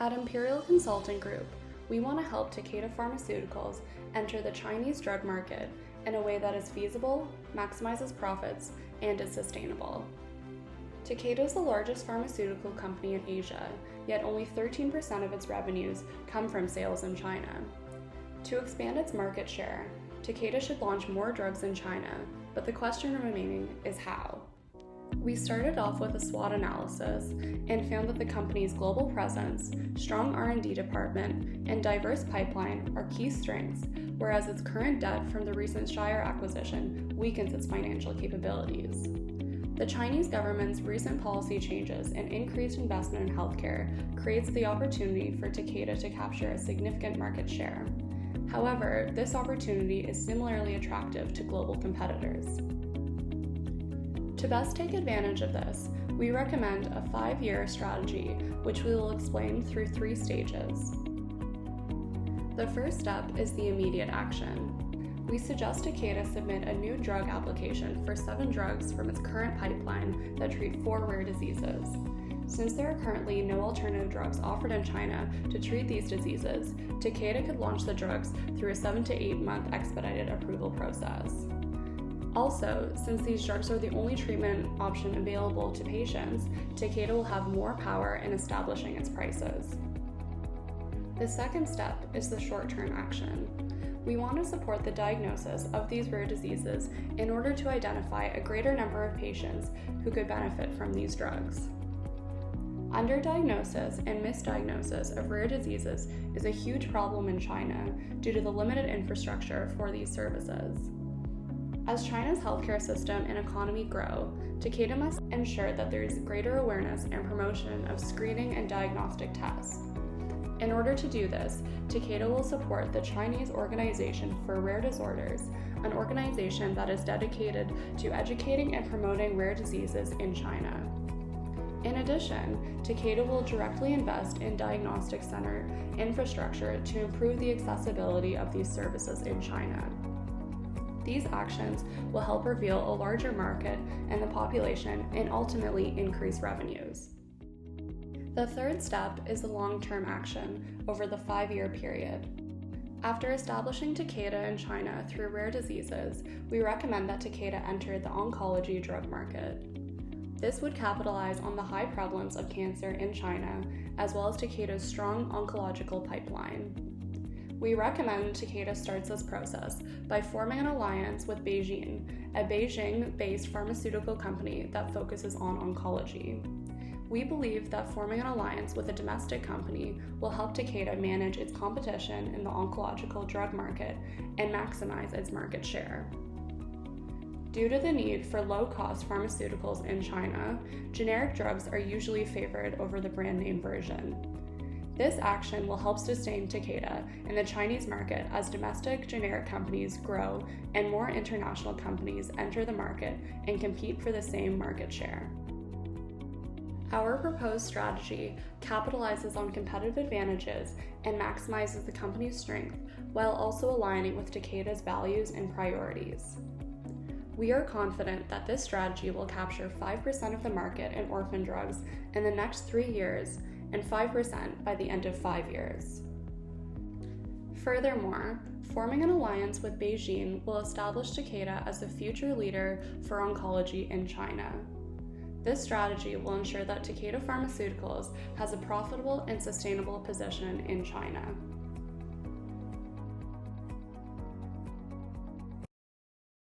At Imperial Consulting Group, we want to help Takeda Pharmaceuticals enter the Chinese drug market in a way that is feasible, maximizes profits, and is sustainable. Takeda is the largest pharmaceutical company in Asia, yet only 13% of its revenues come from sales in China. To expand its market share, Takeda should launch more drugs in China, but the question remaining is how. We started off with a SWOT analysis and found that the company's global presence, strong R&D department, and diverse pipeline are key strengths, whereas its current debt from the recent Shire acquisition weakens its financial capabilities. The Chinese government's recent policy changes and increased investment in healthcare creates the opportunity for Takeda to capture a significant market share. However, this opportunity is similarly attractive to global competitors. To best take advantage of this, we recommend a 5-year strategy, which we will explain through 3 stages. The first step is the immediate action. We suggest Takeda submit a new drug application for 7 drugs from its current pipeline that treat 4 rare diseases. Since there are currently no alternative drugs offered in China to treat these diseases, Takeda could launch the drugs through a 7 to 8 month expedited approval process. Also, since these drugs are the only treatment option available to patients, Takeda will have more power in establishing its prices. The second step is the short-term action. We want to support the diagnosis of these rare diseases in order to identify a greater number of patients who could benefit from these drugs. Underdiagnosis and misdiagnosis of rare diseases is a huge problem in China due to the limited infrastructure for these services. As China's healthcare system and economy grow, Takeda must ensure that there is greater awareness and promotion of screening and diagnostic tests. In order to do this, Takeda will support the Chinese Organization for Rare Disorders, an organization that is dedicated to educating and promoting rare diseases in China. In addition, Takeda will directly invest in diagnostic center infrastructure to improve the accessibility of these services in China. These actions will help reveal a larger market and the population and ultimately increase revenues. The third step is the long-term action over the 5-year period. After establishing Takeda in China through rare diseases, we recommend that Takeda enter the oncology drug market. This would capitalize on the high prevalence of cancer in China, as well as Takeda's strong oncological pipeline. We recommend Takeda starts this process by forming an alliance with BeiGene, a Beijing-based pharmaceutical company that focuses on oncology. We believe that forming an alliance with a domestic company will help Takeda manage its competition in the oncological drug market and maximize its market share. Due to the need for low-cost pharmaceuticals in China, generic drugs are usually favored over the brand name version. This action will help sustain Takeda in the Chinese market as domestic generic companies grow and more international companies enter the market and compete for the same market share. Our proposed strategy capitalizes on competitive advantages and maximizes the company's strength while also aligning with Takeda's values and priorities. We are confident that this strategy will capture 5% of the market in orphan drugs in the next 3 years and 5% by the end of 5 years. Furthermore, forming an alliance with BeiGene will establish Takeda as the future leader for oncology in China. This strategy will ensure that Takeda Pharmaceuticals has a profitable and sustainable position in China.